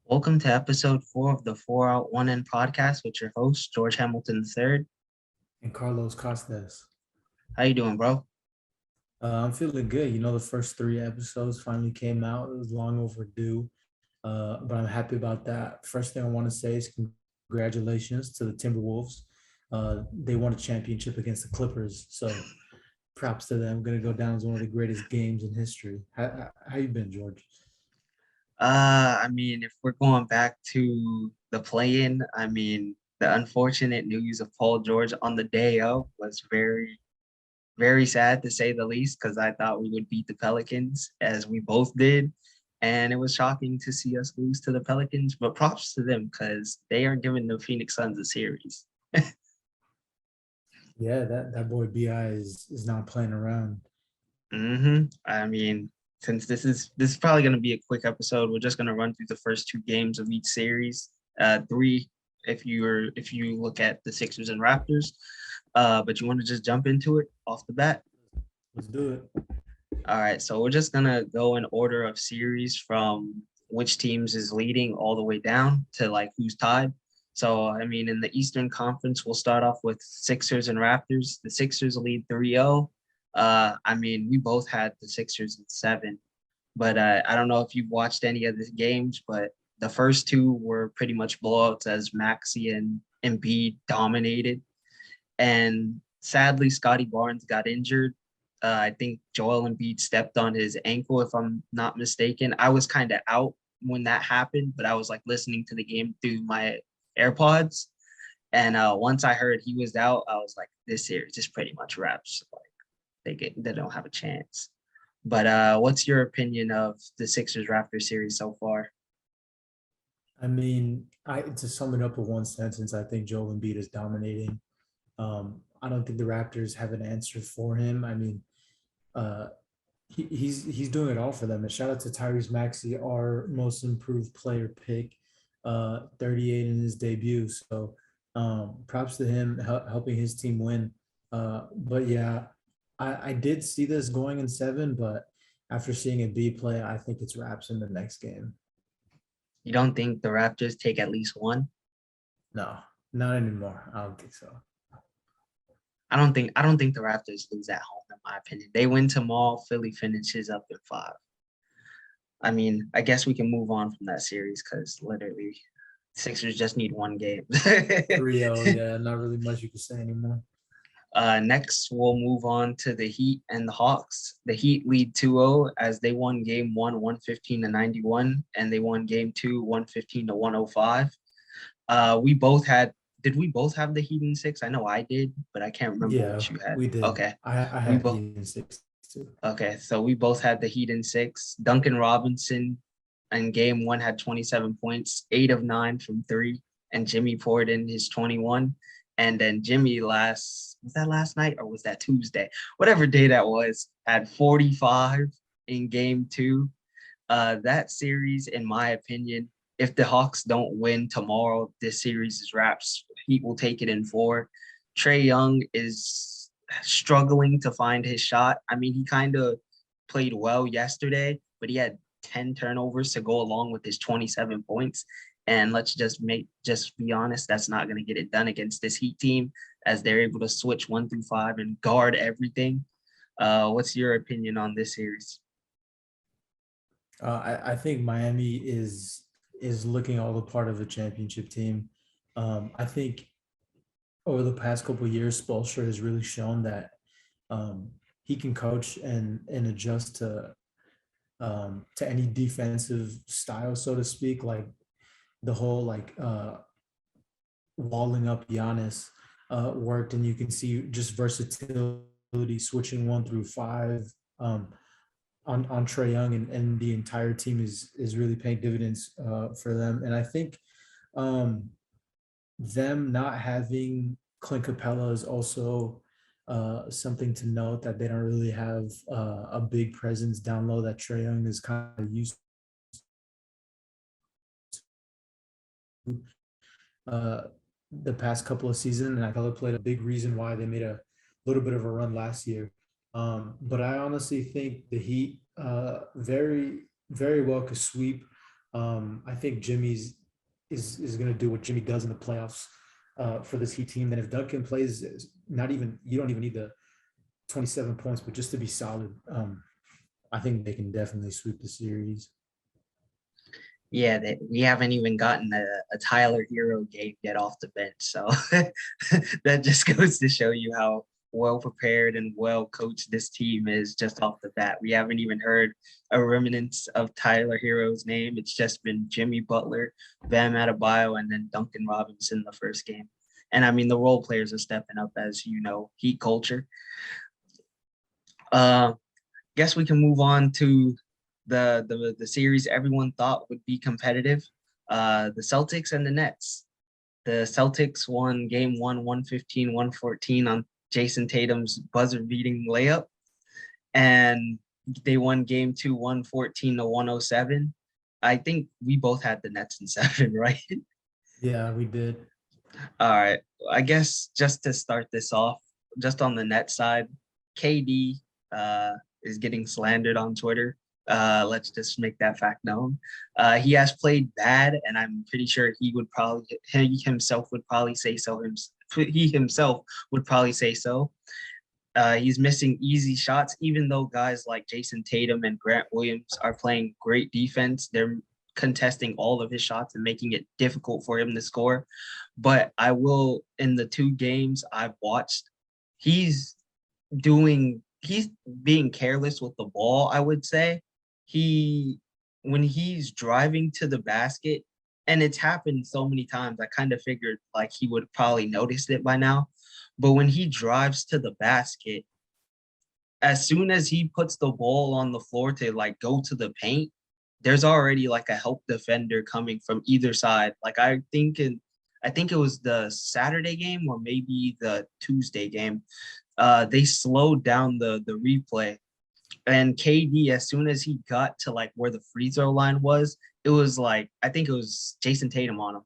Welcome to episode 4 of the 4 Out 1 In podcast with your host, George Hamilton III. And Carlos Costas. How you doing, bro? I'm feeling good. The first three episodes finally came out. It was long overdue, but I'm happy about that. First thing I want to say is congratulations to the Timberwolves. They won a championship against the Clippers, so props to them. Going to go down as one of the greatest games in history. How you been, George? If we're going back to the play-in, the unfortunate news of Paul George on the day of was very, very sad to say the least, because I thought we would beat the Pelicans, as we both did. And it was shocking to see us lose to the Pelicans, but props to them because they are giving the Phoenix Suns a series. Yeah, that boy Bi is not playing around. Since this is probably going to be a quick episode, we're just going to run through the first two games of each series. Three, if you look at the Sixers and Raptors. But you want to just jump into it off the bat? Let's do it. All right, so we're just gonna go in order of series from which teams is leading all the way down to like who's tied. So in the Eastern Conference, we'll start off with Sixers and Raptors. The Sixers lead 3-0. We both had the Sixers in 7, but I don't know if you've watched any of the games, but the first two were pretty much blowouts as Maxey and Embiid dominated. And sadly, Scotty Barnes got injured. I think Joel Embiid stepped on his ankle, if I'm not mistaken. I was kind of out when that happened, but I was like listening to the game through my AirPods. And once I heard he was out, I was like, this series is pretty much wraps. Like they don't have a chance. But what's your opinion of the Sixers Raptors series so far? I to sum it up in one sentence, I think Joel Embiid is dominating. I don't think the Raptors have an answer for him. Uh, he's doing it all for them. And shout out to Tyrese Maxey, our most improved player pick, 38 in his debut. So props to him helping his team win. But yeah, I did see this going in 7, but after seeing a B play, I think it's Raps in the next game. You don't think the Raptors take at least one? No, not anymore. I don't think so. I don't think the Raptors lose at home, in my opinion. They win tomorrow, Philly finishes up in 5. I guess we can move on from that series because literally Sixers just need one game. 3-0, yeah, not really much you can say anymore. Next, we'll move on to the Heat and the Hawks. The Heat lead 2-0 as they won game 1, 115-91, and they won game 2, 115-105. We both had, did we both have the Heat in 6? I know I did, but I can't remember Yeah, what you had. we did. Okay. I We had both Heat in 6 too. Okay, so we both had the Heat in 6. Duncan Robinson in game 1 had 27 points, 8 of 9 from 3, and Jimmy poured in his 21. And then Jimmy was that last night or was that Tuesday? Whatever day that was, had 45 in game 2. That series, in my opinion, if the Hawks don't win tomorrow, this series is wraps. Heat will take it in 4. Trae Young is struggling to find his shot. He kind of played well yesterday, but he had 10 turnovers to go along with his 27 points. And let's just be honest, that's not going to get it done against this Heat team as they're able to switch 1 through 5 and guard everything. What's your opinion on this series? I think Miami is looking all the part of a championship team. I think over the past couple of years, Spoelstra has really shown that he can coach and adjust to any defensive style, so to speak. Like the whole walling up Giannis worked, and you can see just versatility switching 1 through 5. On Trae Young, and the entire team is really paying dividends for them. And I think um, them not having Clint Capella is also something to note, that they don't really have a big presence down low that Trae Young is kind of used to the past couple of seasons. And I thought it played a big reason why they made a little bit of a run last year. But I honestly think the Heat very, very well could sweep I think Jimmy's is going to do what Jimmy does in the playoffs for this Heat team. Then if Duncan plays, not even you don't even need the 27 points, but just to be solid, I think they can definitely sweep the series. Yeah, we haven't even gotten a Tyler Hero game yet off the bench. So that just goes to show you how well prepared and well coached this team is just off the bat. We haven't even heard a remnants of Tyler Hero's name. It's just been Jimmy Butler, Bam Adebayo, and then Duncan Robinson the first game. And I mean, the role players are stepping up, as you know, Heat culture. Uh, guess we can move on to the series everyone thought would be competitive. The Celtics and the Nets. The Celtics won game one, 115, 114 on Jason Tatum's buzzer beating layup. And they won game two, 114 to 107. I think we both had the Nets in seven, right? Yeah, we did. All right. I guess just to start this off, just on the net side, KD is getting slandered on Twitter. Let's just make that fact known. He has played bad, and I'm pretty sure he himself would probably say so. He himself would probably say so. He's missing easy shots, even though guys like Jason Tatum and Grant Williams are playing great defense. They're contesting all of his shots and making it difficult for him to score. But I will, in the two games I've watched, he's he's being careless with the ball, I would say. He, when he's driving to the basket, and it's happened so many times, I kind of figured like he would probably notice it by now. But when he drives to the basket, as soon as he puts the ball on the floor to like go to the paint, there's already like a help defender coming from either side. Like I think it was the Saturday game or maybe the Tuesday game. They slowed down the replay, and KD, as soon as he got to like where the free throw line was, it was like I think it was Jason Tatum on him.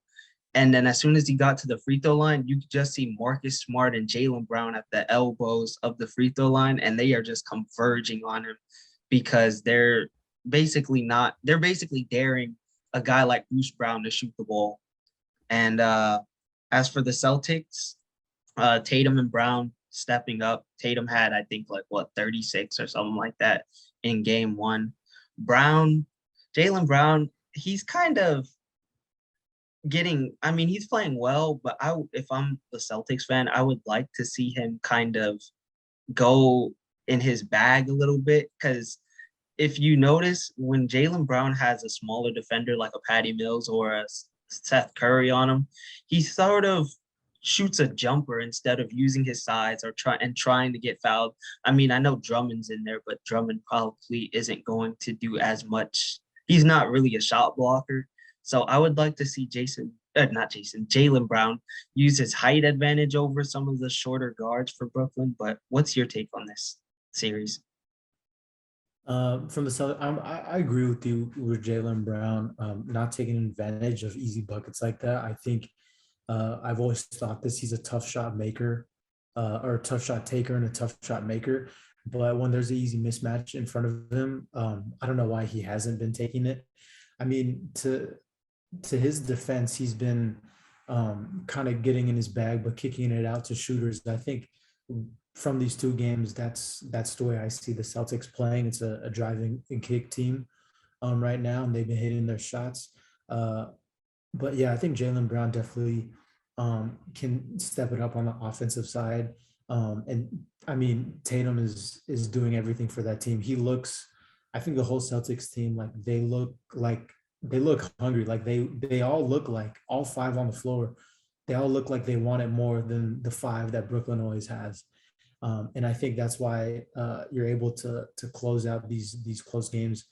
And then as soon as he got to the free throw line, you could just see Marcus Smart and Jaylen Brown at the elbows of the free throw line, and they are just converging on him because they're basically daring a guy like Bruce Brown to shoot the ball. And as for the Celtics, Tatum and Brown stepping up. Tatum had, I think, like what, 36 or something like that in game one. Brown, Jaylen Brown, he's kind of I mean, he's playing well, but if I'm the Celtics fan, I would like to see him kind of go in his bag a little bit. Because if you notice, when Jaylen Brown has a smaller defender like a Patty Mills or a Seth Curry on him, he sort of shoots a jumper instead of using his size or trying to get fouled. I mean, I know Drummond's in there, but Drummond probably isn't going to do as much. He's not really a shot blocker. So I would like to see Jaylen Brown use his height advantage over some of the shorter guards for Brooklyn. But what's your take on this series? From the Celtics, I agree with you with Jaylen Brown not taking advantage of easy buckets like that. I think I've always thought this. He's a tough shot maker, or a tough shot taker and a tough shot maker. But when there's an easy mismatch in front of him, I don't know why he hasn't been taking it. I mean, to his defense, he's been kind of getting in his bag, but kicking it out to shooters. I think from these two games, that's the way I see the Celtics playing. It's a driving and kick team right now, and they've been hitting their shots. But yeah, I think Jaylen Brown definitely can step it up on the offensive side. And I mean, Tatum is doing everything for that team. I think the whole Celtics team, like they look hungry. Like they all look like all five on the floor. They all look like they want it more than the five that Brooklyn always has. And I think that's why you're able to close out these close games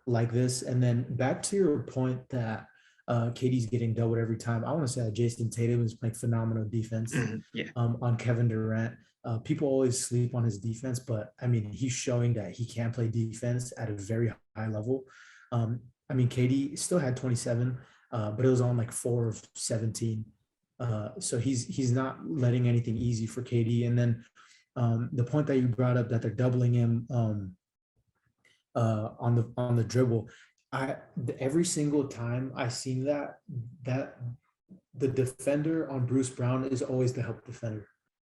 like this. And then back to your point that KD's getting doubled every time. I want to say that Jason Tatum is playing phenomenal defense Yeah. on Kevin Durant. People always sleep on his defense, but I mean, he's showing that he can play defense at a very high level. I mean, KD still had 27, but it was on like 4 of 17. So he's not letting anything easy for KD. And then the point that you brought up that they're doubling him on the dribble, Every single time I seen that the defender on Bruce Brown is always the help defender.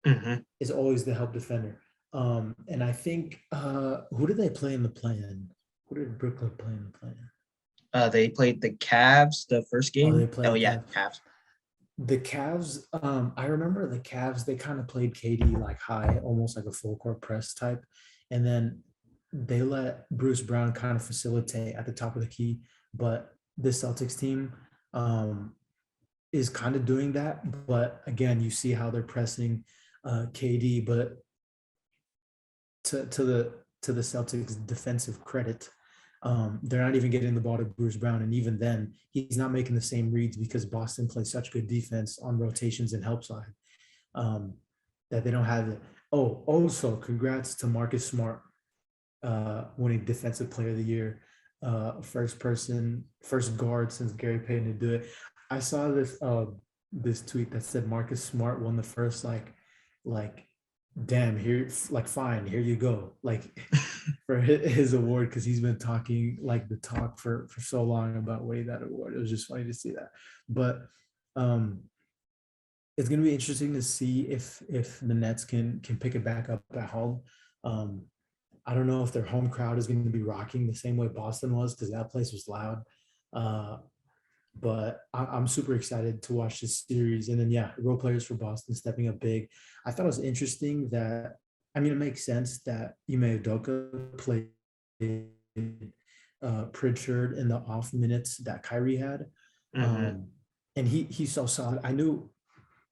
Mm-hmm. Is always the help defender. And I think who did they play in the play-in? Who did Brooklyn play in the play-in? They played the Cavs the first Oh, they game. played Oh the yeah, Cavs. Cavs. The Cavs, I remember the Cavs, they kind of played KD like high, almost like a full court press type. And then they let Bruce Brown kind of facilitate at the top of the key. But this Celtics team is kind of doing that. But again, you see how they're pressing KD, but to the Celtics defensive credit, they're not even getting the ball to Bruce Brown, and even then, he's not making the same reads because Boston plays such good defense on rotations and help side um, that they don't have it. Oh, also, congrats to Marcus Smart winning Defensive Player of the Year, first guard since Gary Payton to do it. I saw this tweet that said Marcus Smart won the first like damn here like fine here you go like for his award because he's been talking like the talk for so long about winning that award. It was just funny to see that, but um it's going to be interesting to see if the Nets can pick it back up at home. um I don't know if their home crowd is going to be rocking the same way Boston was because that place was loud. uh but I'm super excited to watch this series. And then, yeah, role players for Boston stepping up big. I thought it was interesting that, I mean, it makes sense that Ime Udoka played Pritchard in the off minutes that Kyrie had. Mm-hmm. Um, and he's so solid. I knew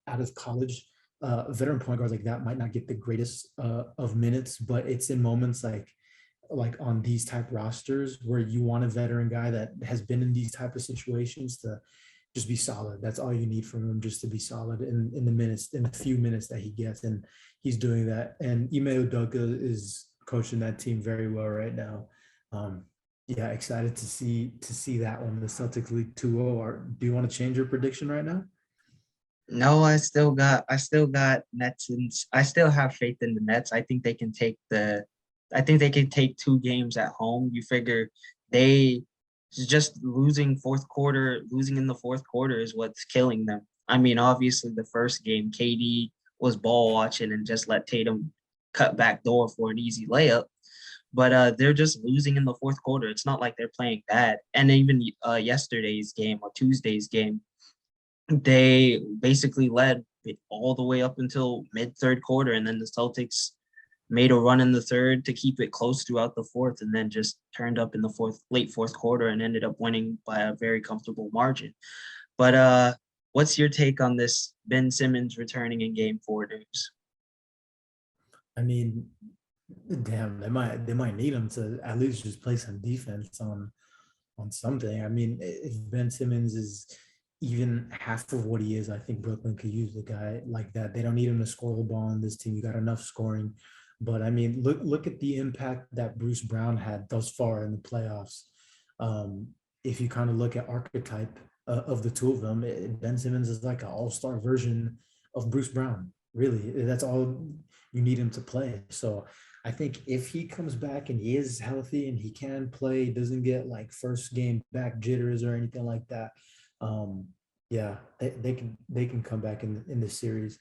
out of college, veteran point guards like that might not get the greatest of minutes, but it's in moments like on these type rosters where you want a veteran guy that has been in these type of situations to just be solid. That's all you need from him, just to be solid in the minutes, in the few minutes that he gets. And he's doing that. And Ime Udoka is coaching that team very well right now. Um, yeah, excited to see that one. The Celtics League 2-0. Do you want to change your prediction right now? No, I still got Nets, and I still have faith in the Nets. I think they can take two games at home. You figure they just losing in the fourth quarter is what's killing them. I mean, obviously the first game, KD was ball watching and just let Tatum cut back door for an easy layup. But they're just losing in the fourth quarter. It's not like they're playing bad. And even yesterday's game or Tuesday's game, they basically led it all the way up until mid third quarter, and then the Celtics made a run in the third to keep it close throughout the fourth, and then just turned up in the late fourth quarter, and ended up winning by a very comfortable margin. But what's your take on this Ben Simmons returning in Game 4 news? I mean, damn, they might need him to at least just play some defense on something. I mean, if Ben Simmons is even half of what he is, I think Brooklyn could use a guy like that. They don't need him to score the ball on this team. You got enough scoring. But I mean, look at the impact that Bruce Brown had thus far in the playoffs. If you kind of look at archetype of the two of them, Ben Simmons is like an all-star version of Bruce Brown. Really, that's all you need him to play. So I think if he comes back and he is healthy and he can play, doesn't get like first game back jitters or anything like that, um, yeah, they can come back in the series.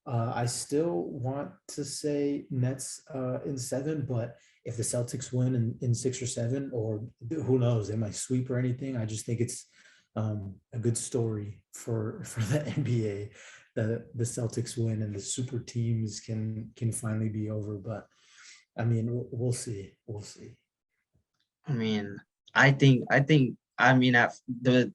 I still want to say Nets in seven, but if the Celtics win in 6 or 7, or who knows, they might sweep or anything. I just think it's a good story for the NBA that the Celtics win and the super teams can finally be over. But I mean, we'll see. We'll see. I mean, I mean, at the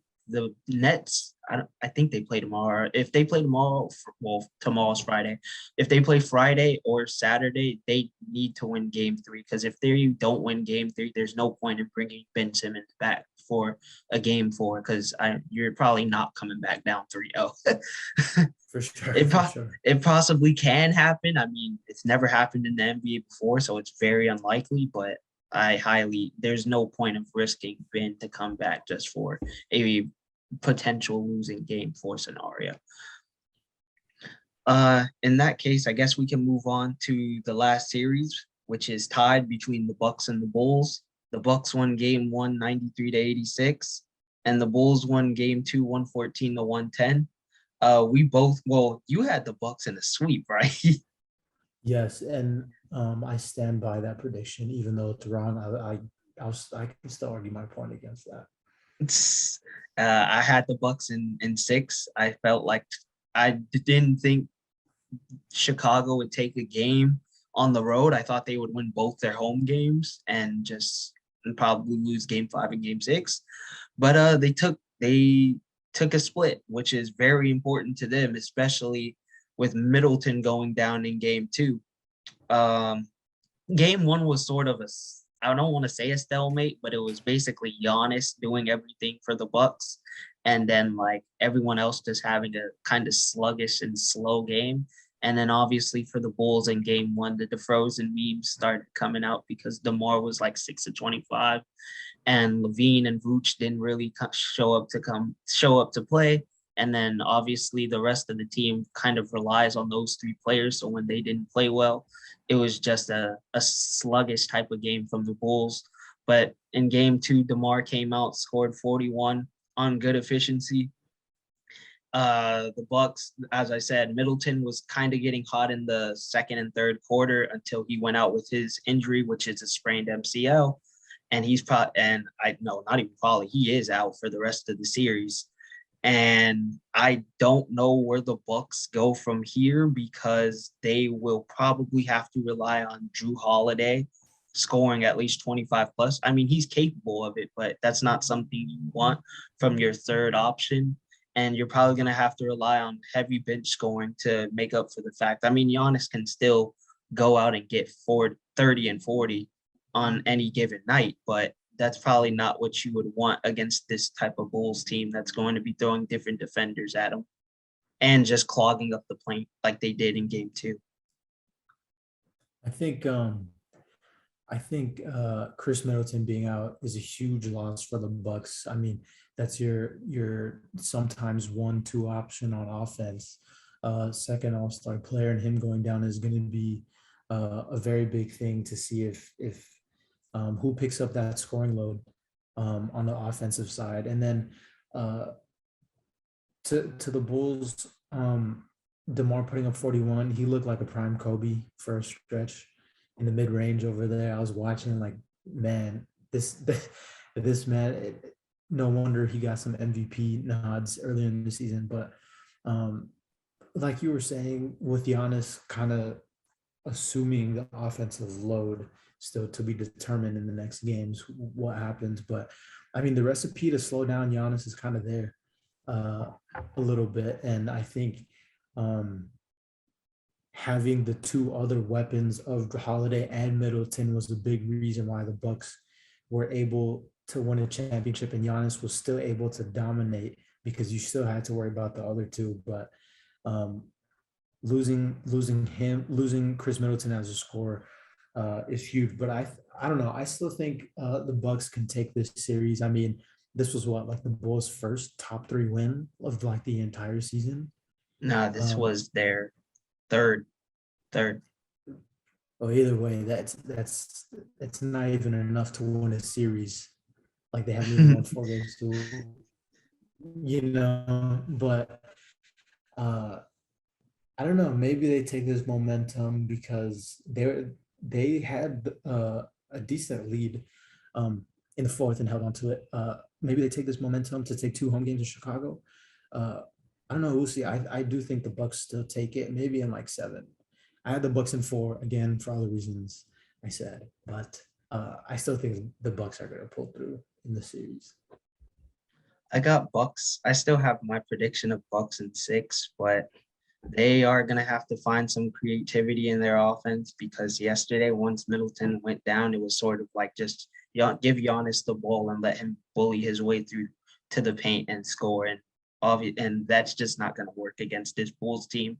Nets, I think they play tomorrow. If they play tomorrow, well, tomorrow's Friday. If they play Friday or Saturday, they need to win Game 3, because if they don't win Game 3, there's no point in bringing Ben Simmons back for a Game 4, because you're probably not coming back down 3-0. For sure, It for po- sure. it possibly can happen. I mean, it's never happened in the NBA before, so it's very unlikely. But there's no point of risking Ben to come back just for a potential losing Game 4 scenario. In that case, I guess we can move on to the last series, which is tied between the Bucks and the Bulls. The Bucks won game one, 93-86, and the Bulls won game two, 114-110. We both, well, you had the Bucks in a sweep, right? Yes, and I stand by that prediction, even though it's wrong. I can still argue my point against that. I had the Bucks in six. I felt like I didn't think Chicago would take a game on the road. I thought they would win both their home games and probably lose game five and game six. But they took a split, which is very important to them, especially with Middleton going down in game two. Um, Game one was sort of I don't want to say a stalemate, but it was basically Giannis doing everything for the Bucks, and then like everyone else just having a kind of sluggish and slow game. And then obviously for the Bulls in game one, the DeFrozen memes started coming out because DeMar was like 6 of 25, and Levine and Vooch didn't really show up to play. And then obviously the rest of the team kind of relies on those three players. So when they didn't play well, it was just a sluggish type of game from the Bulls. But in game two, DeMar came out, scored 41 on good efficiency. The Bucks, as I said, Middleton was kind of getting hot in the second and third quarter until he went out with his injury, which is a sprained MCL. And he's probably, and I no, not even probably, he is out for the rest of the series. And I don't know where the Bucks go from here because they will probably have to rely on Drew Holiday scoring at least 25 plus. I mean, he's capable of it, but that's not something you want from your third option. And you're probably going to have to rely on heavy bench scoring to make up for the fact. I mean, Giannis can still go out and get 30 and 40 on any given night, but that's probably not what you would want against this type of Bulls team that's going to be throwing different defenders at them and just clogging up the paint like they did in game two. I think Chris Middleton being out is a huge loss for the Bucks. I mean, that's your sometimes 1-2 option on offense. Second All-Star player, and him going down is going to be a very big thing to see if who picks up that scoring load on the offensive side. And then to the Bulls, DeMar putting up 41, he looked like a prime Kobe for a stretch in the mid range over there. I was watching like, man, this man, no wonder he got some MVP nods earlier in the season. But like you were saying, with Giannis kind of assuming the offensive load, still to be determined in the next games what happens. But I mean, the recipe to slow down Giannis is kind of there a little bit. And I think having the two other weapons of Holiday and Middleton was a big reason why the Bucks were able to win a championship, and Giannis was still able to dominate because you still had to worry about the other two. But losing Chris Middleton as a scorer is huge. But I don't know. I still think the Bucks can take this series. I mean, this was what, like the Bulls' first top three win of like the entire season. No, this was their third. Well, either way, that's not even enough to win a series. Like they haven't even won 4 games to, But I don't know. Maybe they take this momentum because they had a decent lead in the fourth and held on to it. Maybe they take this momentum to take 2 home games in Chicago. I don't know. We'll see. I do think the Bucks still take it, maybe in like 7. I had the Bucks in 4 again for all the reasons I said, but I still think the Bucks are going to pull through in the series. I got Bucks. I still have my prediction of Bucks in 6, but they are going to have to find some creativity in their offense because yesterday, once Middleton went down, it was sort of like just give Giannis the ball and let him bully his way through to the paint and score. And that's just not going to work against this Bulls team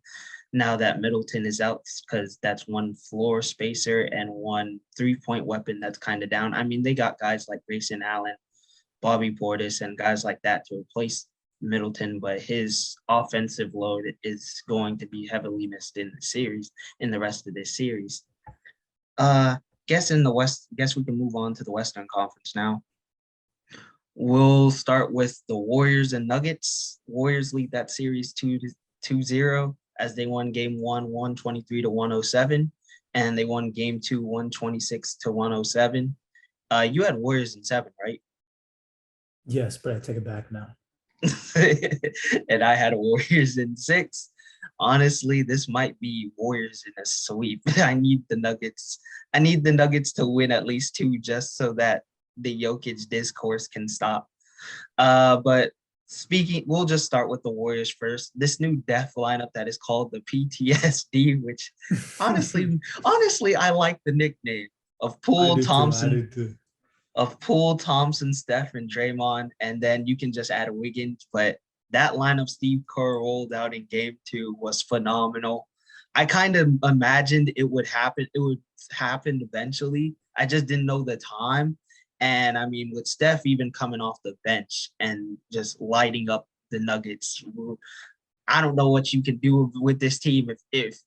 now that Middleton is out, because that's one floor spacer and one 3-point weapon that's kind of down. I mean, they got guys like Grayson Allen, Bobby Portis, and guys like that to replace Middleton, but his offensive load is going to be heavily missed in the rest of this series. guess in the West, guess we can move on to the Western Conference now. We'll start with the Warriors and Nuggets. Warriors lead that series 2-0 as they won game one, 123 to 107. And they won game two, 126 to 107. You had Warriors in 7, right? Yes, but I take it back now. And I had Warriors in 6. Honestly, this might be Warriors in a sweep. I need the Nuggets. I need the Nuggets to win at least 2 just so that the Jokic discourse can stop. But we'll just start with the Warriors first. This new death lineup that is called the PTSD, which honestly, I like the nickname of I Poole, do too. I Thompson, do too. Thompson, Steph, and Draymond, and then you can just add a Wiggins. But that lineup Steve Kerr rolled out in game 2 was phenomenal. I kind of imagined it would happen. It would happen eventually. I just didn't know the time. And I mean, with Steph even coming off the bench and just lighting up the Nuggets, I don't know what you can do with this team if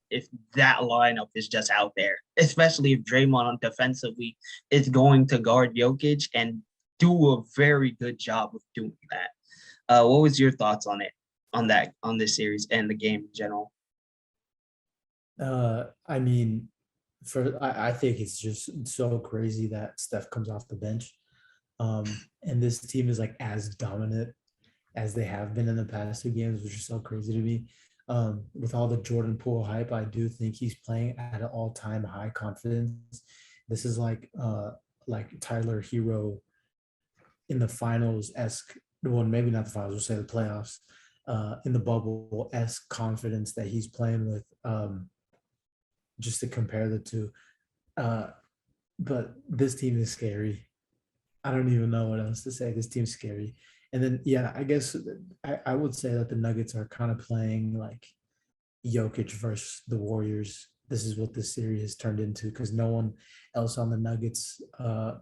that lineup is just out there, especially if Draymond defensively is going to guard Jokic and do a very good job of doing that. What was your thoughts on it, on this series and the game in general? I mean, I think it's just so crazy that Steph comes off the bench. And this team is like as dominant as they have been in the past 2 games, which is so crazy to me. With all the Jordan Poole hype, I do think he's playing at an all-time high confidence. This is like Tyler Hero in the finals esque, well, maybe not the finals, we'll say the playoffs, in the bubble esque confidence that he's playing with. Just to compare the two. Uh, but this team is scary. I don't even know what else to say. This team's scary. And then, yeah, I guess I would say that the Nuggets are kind of playing like Jokic versus the Warriors. This is what this series has turned into because no one else on the Nuggets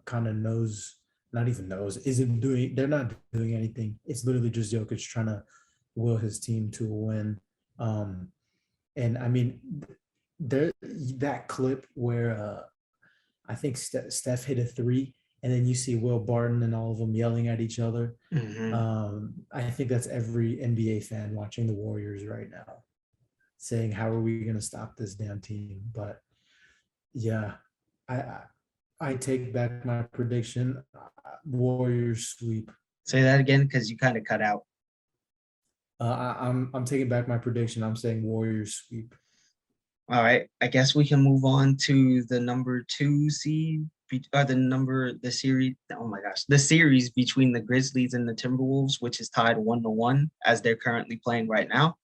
kind of knows, not even knows, isn't doing, they're not doing anything. It's literally just Jokic trying to will his team to a win. And I mean, there that clip where I think Steph hit a 3, and then you see Will Barton and all of them yelling at each other. Mm-hmm. I think that's every NBA fan watching the Warriors right now, saying, "How are we going to stop this damn team?" But yeah, I I take back my prediction. Warriors sweep. Say that again because you kind of cut out. I'm taking back my prediction. I'm saying Warriors sweep. All right, I guess we can move on to the number 2 seed, or the series. Oh my gosh, the series between the Grizzlies and the Timberwolves, which is tied 1-1 as they're currently playing right now.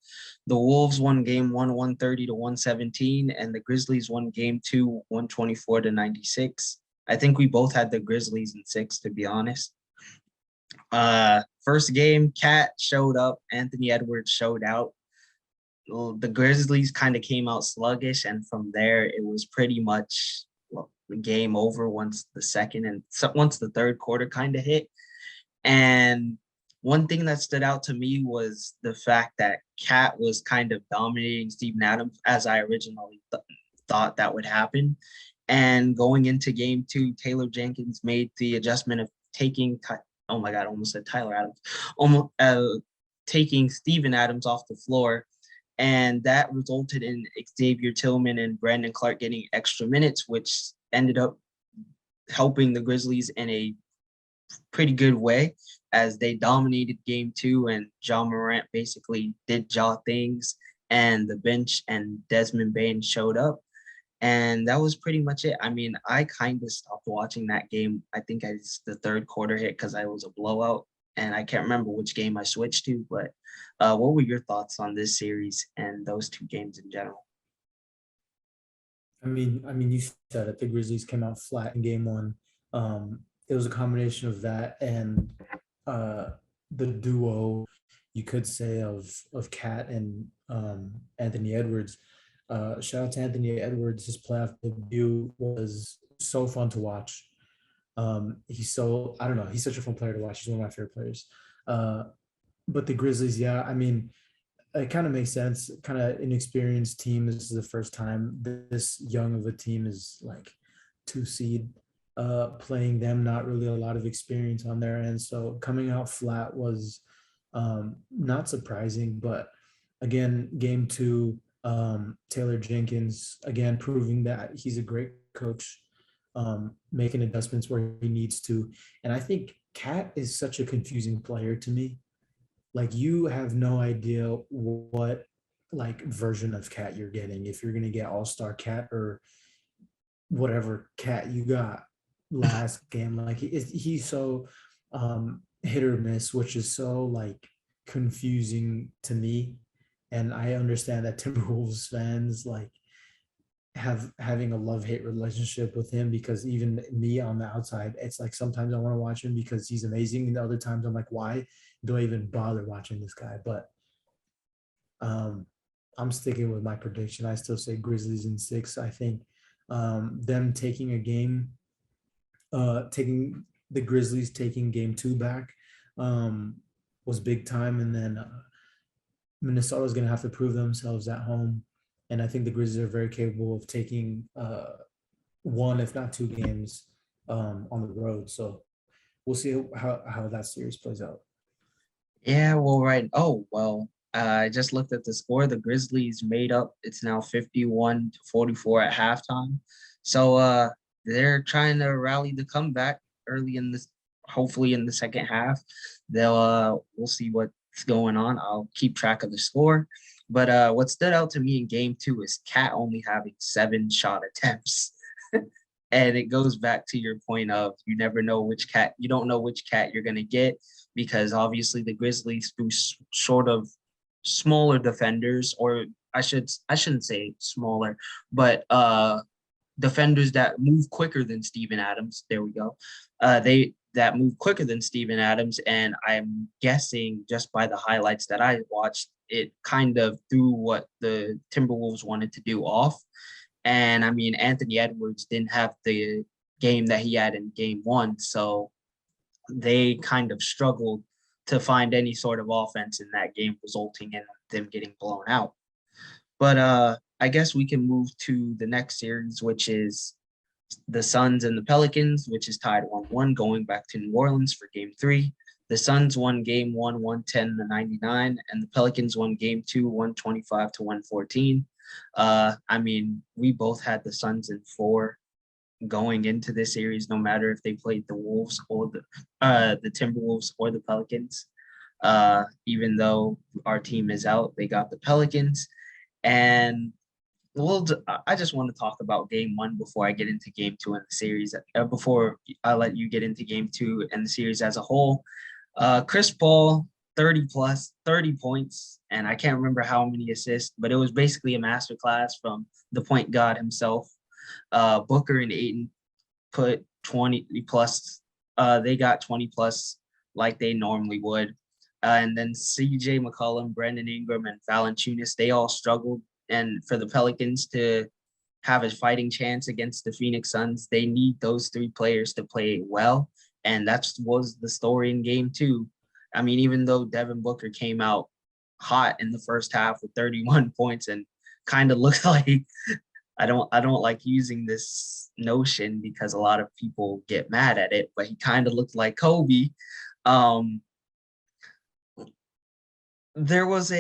The Wolves won game 1, 130 to 117, and the Grizzlies won game 2, 124 to 96. I think we both had the Grizzlies in 6, to be honest. First game, Cat showed up, Anthony Edwards showed out. The Grizzlies kind of came out sluggish, and from there it was pretty much game over once the third quarter kind of hit. And one thing that stood out to me was the fact that Cat was kind of dominating Steven Adams as I originally thought that would happen. And going into game 2, Taylor Jenkins made the adjustment of taking oh my god, I almost said Tyler Adams, almost taking Steven Adams off the floor. And that resulted in Xavier Tillman and Brandon Clark getting extra minutes, which ended up helping the Grizzlies in a pretty good way as they dominated game 2 and Ja Morant basically did Ja things and the bench and Desmond Bane showed up. And that was pretty much it. I mean, I kind of stopped watching that game. I think the third quarter hit because I was a blowout and I can't remember which game I switched to, but what were your thoughts on this series and those 2 games in general? You said it. The Grizzlies came out flat in game 1. It was a combination of that and the duo, you could say, of Cat and Anthony Edwards. Shout out to Anthony Edwards. His playoff debut was so fun to watch. I don't know, he's such a fun player to watch. He's one of my favorite players. But the Grizzlies, yeah, I mean, it kind of makes sense. Kind of inexperienced team. This is the first time this young of a team is like 2 seed, playing them, not really a lot of experience on their end. So coming out flat was not surprising. But again, game two, Taylor Jenkins, again, proving that he's a great coach, making adjustments where he needs to. And I think Cat is such a confusing player to me. Like you have no idea what like version of Cat you're getting, if you're gonna get all-star Cat or whatever Cat you got last game. Like he's so hit or miss, which is so like confusing to me. And I understand that Timberwolves fans like having a love-hate relationship with him, because even me on the outside, it's like sometimes I want to watch him because he's amazing, and the other times I'm like, why do I even bother watching this guy? But um I'm sticking with my prediction. I still say Grizzlies in 6. I think them taking a game, taking the Grizzlies taking game 2 back um was big time. And then Minnesota's going to have to prove themselves at home, and I think the Grizzlies are very capable of taking one, if not 2 games on the road. So we'll see how that series plays out. Yeah, well, right. Oh, well, I just looked at the score. The Grizzlies made up. It's now 51-44 at halftime. So they're trying to rally the comeback early in this, hopefully in the second half. We'll see what's going on. I'll keep track of the score. But what stood out to me in game two is Cat only having 7 shot attempts. And it goes back to your point of you never know which Cat, you don't know which Cat you're going to get, because obviously the Grizzlies threw sort of smaller defenders, or I shouldn't say smaller, but defenders that move quicker than Steven Adams. There we go. They that move quicker than Steven Adams, and I'm guessing just by the highlights that I watched, it kind of threw what the Timberwolves wanted to do off. And I mean, Anthony Edwards didn't have the game that he had in game one, so they kind of struggled to find any sort of offense in that game, resulting in them getting blown out. But I guess we can move to the next series, which is the Suns and the Pelicans, which is tied 1-1, going back to New Orleans for game three. The Suns won game one, 110-99, and the Pelicans won game two, 125-114. I mean, we both had the Suns in 4 going into this series, no matter if they played the Wolves or the Timberwolves or the Pelicans. Even though our team is out, they got the Pelicans. And I just want to talk about game one before I get into game two in the series. Before I let you get into game two and the series as a whole, Chris Paul, 30 plus, 30 points, and I can't remember how many assists, but it was basically a masterclass from the point guard himself. Booker and Ayton put 20 plus. They got 20 plus like they normally would. And then CJ McCollum, Brandon Ingram, and Valanciunas, they all struggled. And for the Pelicans to have a fighting chance against the Phoenix Suns, they need those 3 players to play well. And that was the story in game two. I mean, even though Devin Booker came out hot in the first half with 31 points and kind of looked like, I don't like using this notion because a lot of people get mad at it, but he kind of looked like Kobe. There was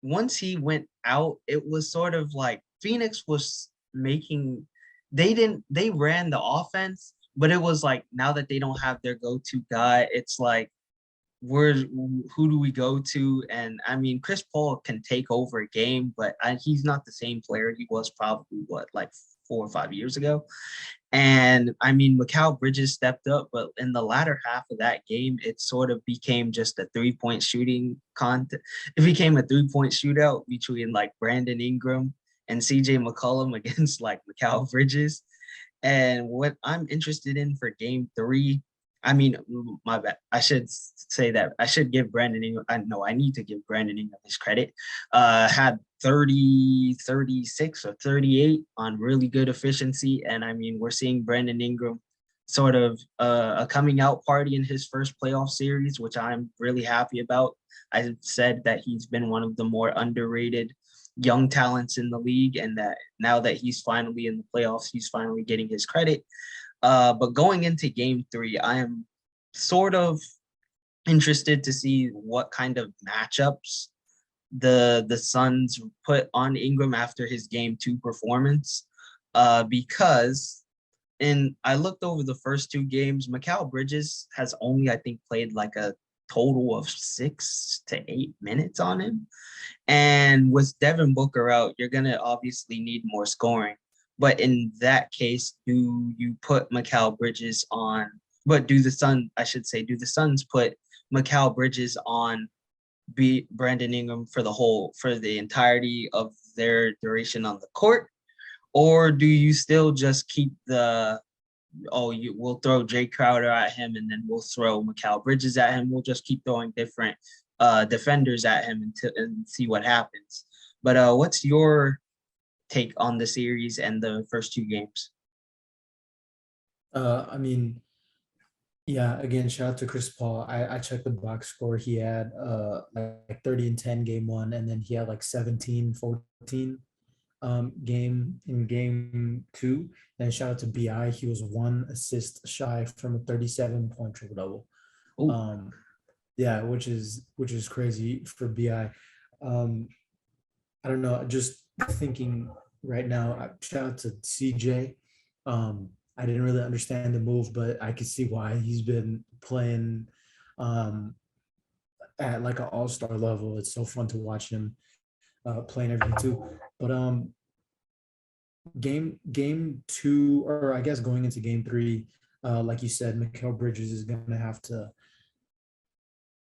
once he went out, it was sort of like Phoenix was they ran the offense, but it was like now that they don't have their go-to guy, it's like, who do we go to? And I mean, Chris Paul can take over a game, but he's not the same player he was probably like 4 or 5 years ago. And I mean, Mikal Bridges stepped up, but in the latter half of that game, it sort of became just a 3-point shooting contest. It became a 3-point shootout between like Brandon Ingram and CJ McCollum against like Mikal Bridges. And what I'm interested in for game three, I mean, my bad. I should say that I should give Brandon Ingram. I need to give Brandon Ingram his credit. Had 30, 36, or 38 on really good efficiency. And I mean, we're seeing Brandon Ingram sort of a coming out party in his first playoff series, which I'm really happy about. I said that he's been one of the more underrated young talents in the league, and that now that he's finally in the playoffs, he's finally getting his credit. But going into game 3, I am sort of interested to see what kind of matchups the Suns put on Ingram after his game 2 performance. Because and I looked over the first 2 games, Mikal Bridges has only, I think, played like a total of 6 to 8 minutes on him. And with Devin Booker out, you're going to obviously need more scoring. But in that case, do you put Mikal Bridges on? But do the Suns put Mikal Bridges on Brandon Ingram for the entirety of their duration on the court? Or do you still just keep we'll throw Jay Crowder at him and then we'll throw Mikal Bridges at him. We'll just keep throwing different defenders at him and see what happens. But what's your take on the series and the first 2 games? I mean, yeah, again, shout out to Chris Paul. I checked the box score. He had like 30 and 10 game 1, and then he had like 17, 14 game 2. And shout out to BI. He was 1 assist shy from a 37-point triple double. Yeah, which is crazy for BI. I don't know, just thinking right now, shout out to CJ. I didn't really understand the move, but I could see why he's been playing at like an all-star level. It's so fun to watch him playing everything too. But game 2, or I guess going into game 3, like you said, Mikal Bridges is gonna have to,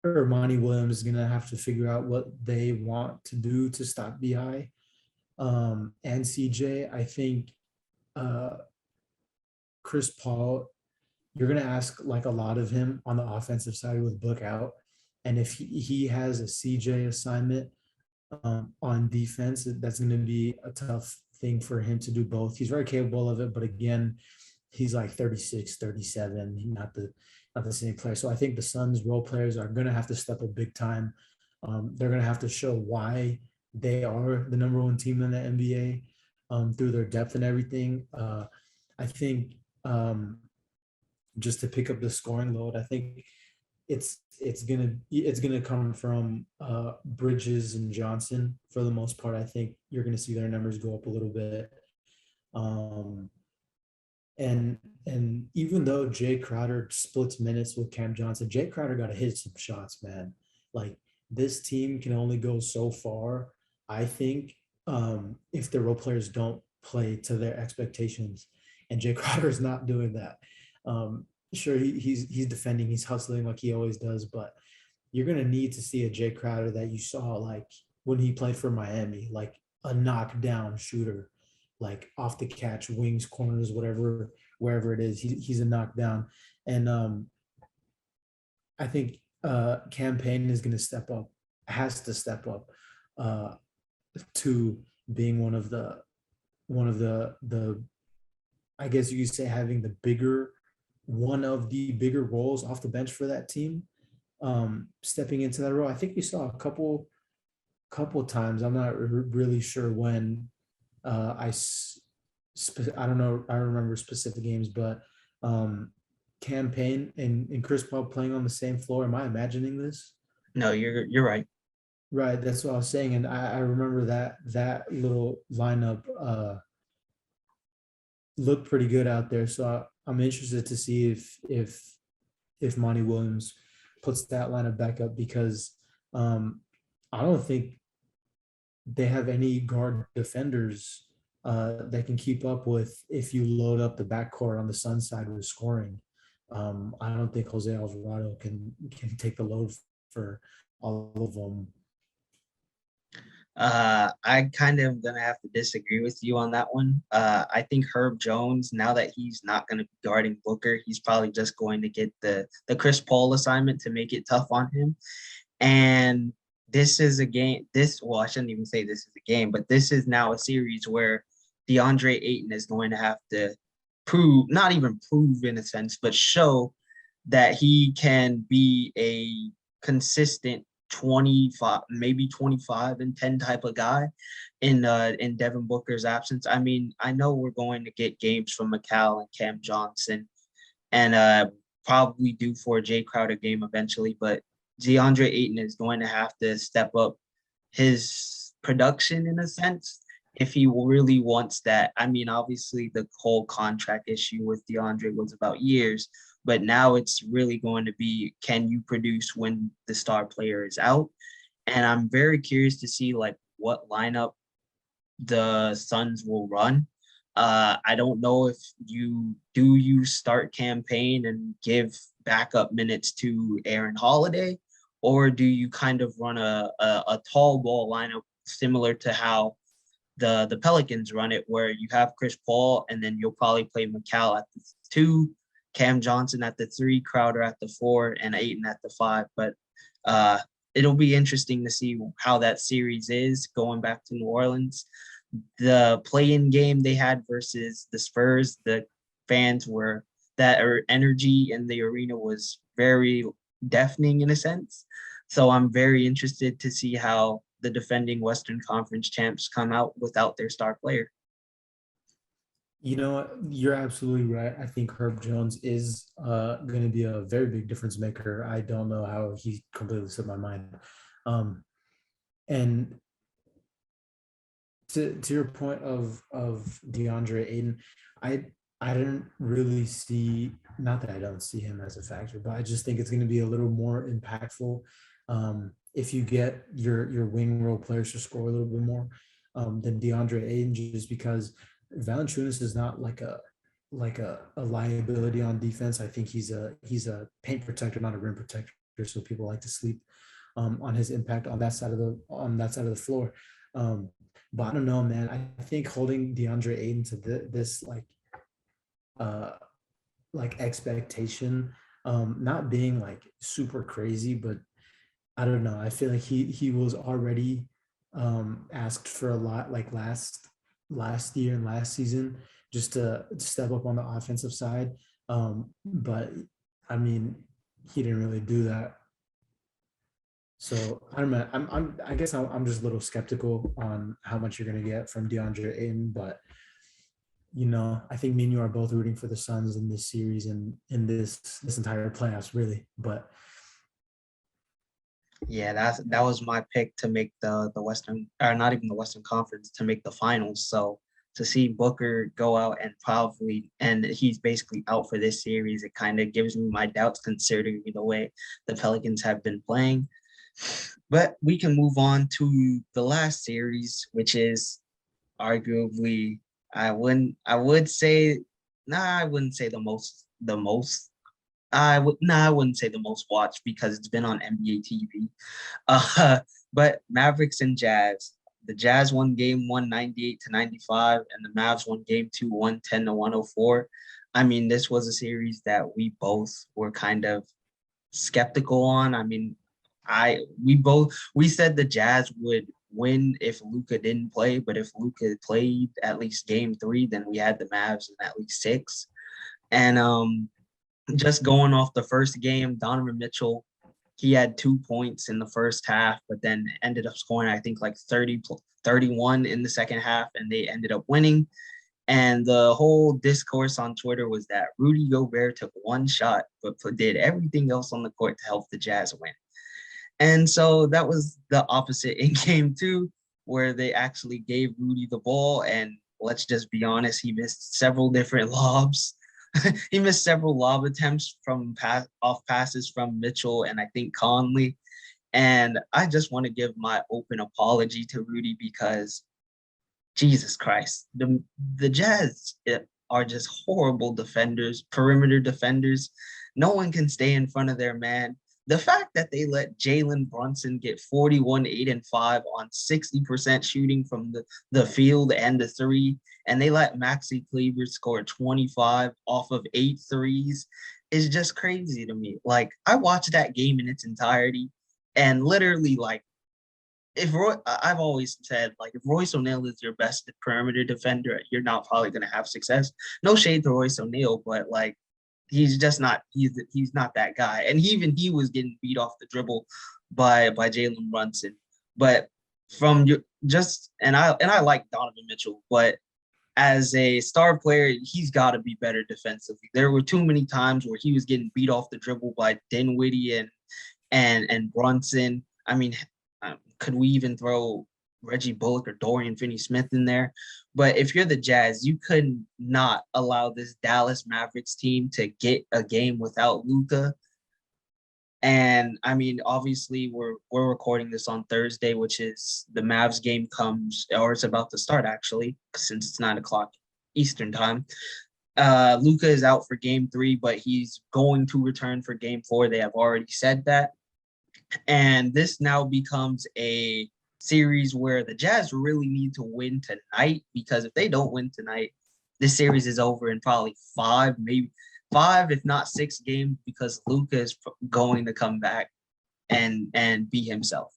or Monty Williams is gonna have to figure out what they want to do to stop BI and CJ. I think Chris Paul, you're gonna ask like a lot of him on the offensive side with Book out, and if he has a CJ assignment on defense, that's going to be a tough thing for him to do both. He's very capable of it, but again, he's like 36, 37, not the same player. So I think the Suns role players are going to have to step up big time. They're going to have to show why they are the number 1 team in the NBA through their depth and everything. I think just to pick up the scoring load, I think it's gonna come from Bridges and Johnson for the most part. I think you're gonna see their numbers go up a little bit. And even though Jay Crowder splits minutes with Cam Johnson, Jay Crowder got to hit some shots, man. Like, this team can only go so far, I think, if the role players don't play to their expectations. And Jay Crowder is not doing that. Sure, he's defending, he's hustling like he always does, but you're gonna need to see a Jay Crowder that you saw like when he played for Miami, like a knockdown shooter, like off the catch, wings, corners, whatever, wherever it is, he's a knockdown. And I think Cam Payne is gonna step up, has to step up to being one of the I guess you could say having one of the bigger roles off the bench for that team, stepping into that role. I think we saw a couple times. I'm not really sure when. I don't know. I remember specific games, but Cam Payne and Chris Paul playing on the same floor. Am I imagining this? No, you're right. Right, that's what I was saying, and I remember that little lineup looked pretty good out there. So I'm interested to see if Monty Williams puts that lineup back up, because I don't think they have any guard defenders that can keep up with if you load up the backcourt on the Sun side with scoring. I don't think Jose Alvarado can take the load for all of them. I kind of gonna have to disagree with you on that one. I think Herb Jones, now that he's not gonna be guarding Booker, he's probably just going to get the Chris Paul assignment to make it tough on him. And this is a game. I shouldn't even say this is a game, but this is now a series where DeAndre Ayton is going to have to not even prove in a sense, but show that he can be a consistent 25, maybe 25 and 10 type of guy in Devin Booker's absence. I mean, I know we're going to get games from McCall and Cam Johnson and probably due for a Jay Crowder game eventually, but DeAndre Ayton is going to have to step up his production in a sense if he really wants that. I mean, obviously the whole contract issue with DeAndre was about years, but now it's really going to be, can you produce when the star player is out? And I'm very curious to see like what lineup the Suns will run. I don't know if you start campaign and give backup minutes to Aaron Holiday, or do you kind of run a tall ball lineup similar to how the Pelicans run it, where you have Chris Paul and then you'll probably play McCall at the 2, Cam Johnson at the 3, Crowder at the 4, and Ayton at the 5. But it'll be interesting to see how that series is going back to New Orleans. The play-in game they had versus the Spurs, the fans were that energy in the arena was very deafening in a sense. So I'm very interested to see how the defending Western Conference champs come out without their star player. You know what? You're absolutely right. I think Herb Jones is going to be a very big difference maker. I don't know how he completely slipped my mind. And to your point of DeAndre Ayton, I didn't really see, not that I don't see him as a factor, but I just think it's going to be a little more impactful if you get your wing role players to score a little bit more than DeAndre Ayton, just because Valanciunas is not like a liability on defense. I think he's a paint protector, not a rim protector. So people like to sleep on his impact on that side of the floor. But I don't know, man. I think holding DeAndre Ayton to this like expectation, not being like super crazy, but I don't know. I feel like he was already asked for a lot like last year and last season just to step up on the offensive side. But I mean, he didn't really do that. So I don't know. I guess I'm just a little skeptical on how much you're gonna get from DeAndre Ayton, but I think me and you are both rooting for the Suns in this series and in this entire playoffs, really. But Yeah, that was my pick to make the Western, or not even the Western Conference, to make the finals. So to see Booker go out and he's basically out for this series, it kind of gives me my doubts considering the way the Pelicans have been playing. But we can move on to the last series, which is arguably, I would say, I wouldn't say I wouldn't say the most watched because it's been on NBA TV. But Mavericks and Jazz. The Jazz won game 1 98-95, and the Mavs won game 2 110-104. I mean, this was a series that we both were kind of skeptical on. I mean, we said the Jazz would win if Luka didn't play, but if Luka played at least game 3, then we had the Mavs in at least 6. And just going off the first game, Donovan Mitchell, he had 2 points in the first half, but then ended up scoring, I think, like 31 in the second half, and they ended up winning. And the whole discourse on Twitter was that Rudy Gobert took 1 shot, but did everything else on the court to help the Jazz win. And so that was the opposite in game 2, where they actually gave Rudy the ball. And let's just be honest, he missed several different lobs. He missed several lob attempts from off passes from Mitchell and I think Conley. And I just want to give my open apology to Rudy because Jesus Christ, the Jazz are just horrible defenders, perimeter defenders. No one can stay in front of their man. The fact that they let Jalen Brunson get 41, 8, and 5 on 60% shooting from the field and the 3, and they let Maxi Kleber score 25 off of 8 threes is just crazy to me. Like, I watched that game in its entirety, and literally, like, I've always said, like, if Royce O'Neal is your best perimeter defender, you're not probably going to have success. No shade to Royce O'Neal, but, like, he's just not he's not that guy. And he was getting beat off the dribble by Jalen Brunson. But from your just and I like Donovan Mitchell, but as a star player, he's got to be better defensively. There were too many times where he was getting beat off the dribble by Dinwiddie and Brunson. I mean, could we even throw Reggie Bullock or Dorian Finney-Smith in there? But if you're the Jazz, you could not allow this Dallas Mavericks team to get a game without Luka. And I mean, obviously, we're recording this on Thursday, which is the Mavs game comes, or it's about to start actually, since it's 9 o'clock Eastern time. Luka is out for game 3, but he's going to return for game 4. They have already said that. And this now becomes a series where the Jazz really need to win tonight, because if they don't win tonight, this series is over in probably 5, maybe 5, if not 6 games, because Luka is going to come back and be himself.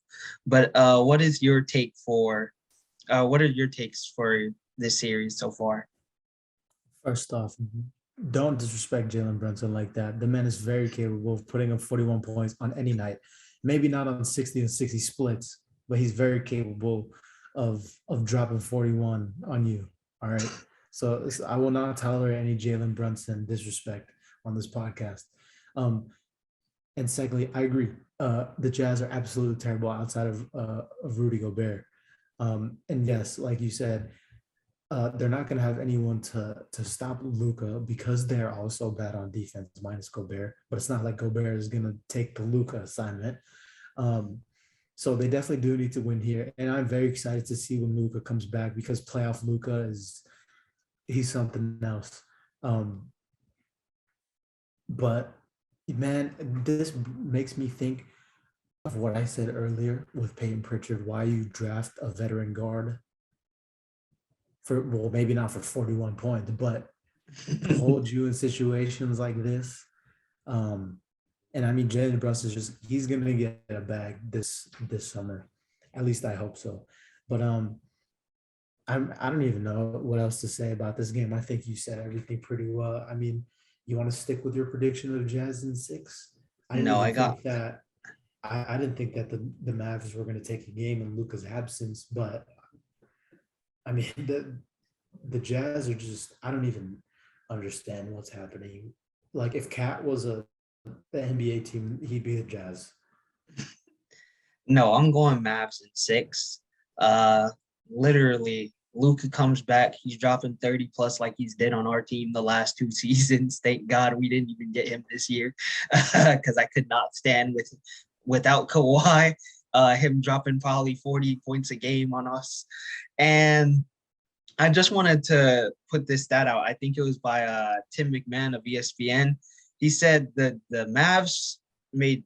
But what is your take for? What are your takes for this series so far? First off, don't disrespect Jalen Brunson like that. The man is very capable of putting up 41 points on any night. Maybe not on 60 and 60 splits, but he's very capable of dropping 41 on you. All right. So I will not tolerate any Jalen Brunson disrespect on this podcast. And secondly, I agree. The Jazz are absolutely terrible outside of Rudy Gobert. And yes, like you said, they're not going to have anyone to stop Luka because they're also bad on defense minus Gobert. But it's not like Gobert is going to take the Luka assignment. So they definitely do need to win here, and I'm very excited to see when Luka comes back, because playoff Luka he's something else. But man, this makes me think of what I said earlier with Peyton Pritchard. Why you draft a veteran guard for, well, maybe not for 41 points, but to hold you in situations like this. And I mean, Jalen Brunson is he's gonna get a bag this summer. At least I hope so. But I don't even know what else to say about this game. I think you said everything pretty well. I mean, you want to stick with your prediction of Jazz in 6? I didn't No, even I got think that I didn't think that the Mavs were going to take a game in Luka's absence, but I mean the Jazz are just, I don't even understand what's happening. Like if Cat was the NBA team, he'd be the Jazz. no. I'm going Mavs in 6. Literally, Luka comes back. He's dropping 30 plus like he's did on our team the last 2 seasons. Thank God we didn't even get him this year, because I could not stand without Kawhi. Him dropping probably 40 points a game on us. And I just wanted to put this stat out. I think it was by Tim McMahon of ESPN. He said that the Mavs made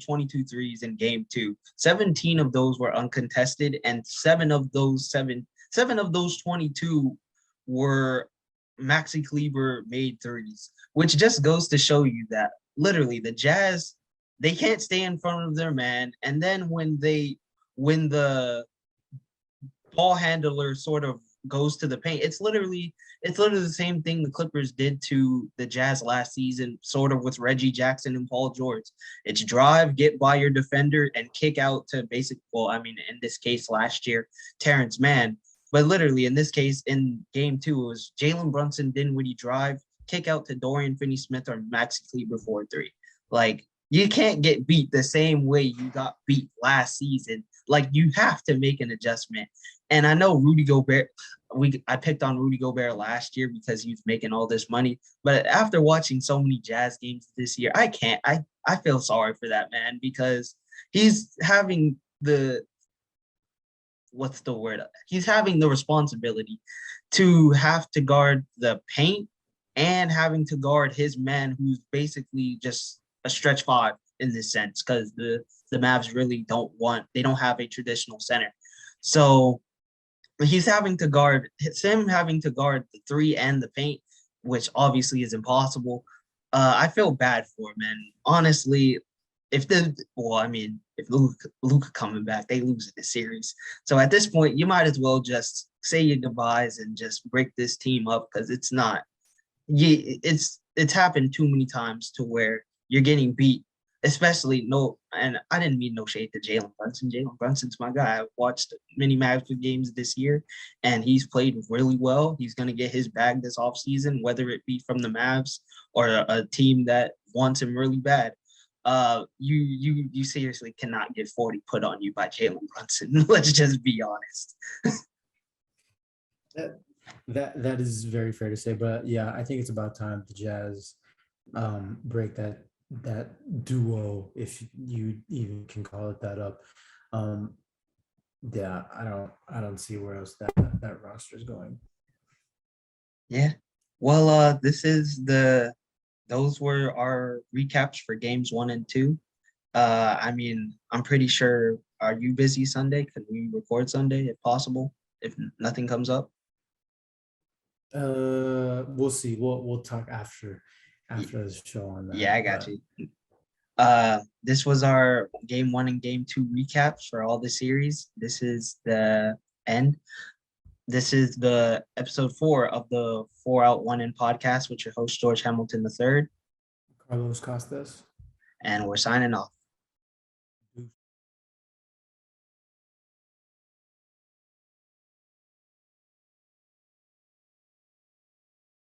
22 threes in game 2. 17 of those were uncontested, and seven of those 22 were Maxi Kleber made threes, which just goes to show you that literally the Jazz, they can't stay in front of their man. And then when the ball handler sort of goes to the paint, it's literally the same thing the Clippers did to the Jazz last season, sort of with Reggie Jackson and Paul George. It's drive, get by your defender, and kick out to in this case last year, Terrence Mann. But literally in this case, in game 2, it was Jalen Brunson, Dinwiddie drive, kick out to Dorian Finney-Smith or Maxi Kleber 4-3. Like, you can't get beat the same way you got beat last season. Like, you have to make an adjustment. And I know Rudy Gobert, I picked on Rudy Gobert last year because he was making all this money. But after watching so many Jazz games this year, I feel sorry for that man, because he's having he's having the responsibility to have to guard the paint and having to guard his man, who's basically just a stretch 5 in this sense, because the Mavs really don't have a traditional center. So he's having to guard the 3 and the paint, which obviously is impossible. I feel bad for him, man. Honestly, if Luka coming back, they lose in the series. So at this point, you might as well just say your goodbyes and just break this team up, because it's not. Yeah, it's happened too many times to where you're getting beat, especially no. And I didn't mean no shade to Jalen Brunson. Jalen Brunson's my guy. I've watched many Mavericks games this year, and he's played really well. He's going to get his bag this offseason, whether it be from the Mavs or a team that wants him really bad. You seriously cannot get 40 put on you by Jalen Brunson. Let's just be honest. That is very fair to say, but yeah, I think it's about time the Jazz break that duo, if you even can call it that, up. Um, yeah, I don't see where else that roster is going. Yeah. Well, those were our recaps for games 1 and 2. I mean, I'm pretty sure. Are you busy Sunday? Can we record Sunday if possible? If nothing comes up. We'll see. We'll talk after the show on Yeah, that. I got But you. This was our game 1 and game 2 recaps for all the series. This is the end. This is the episode 4 of the 4 Out 1 In podcast with your host George Hamilton III, Carlos Costas. and we're signing off.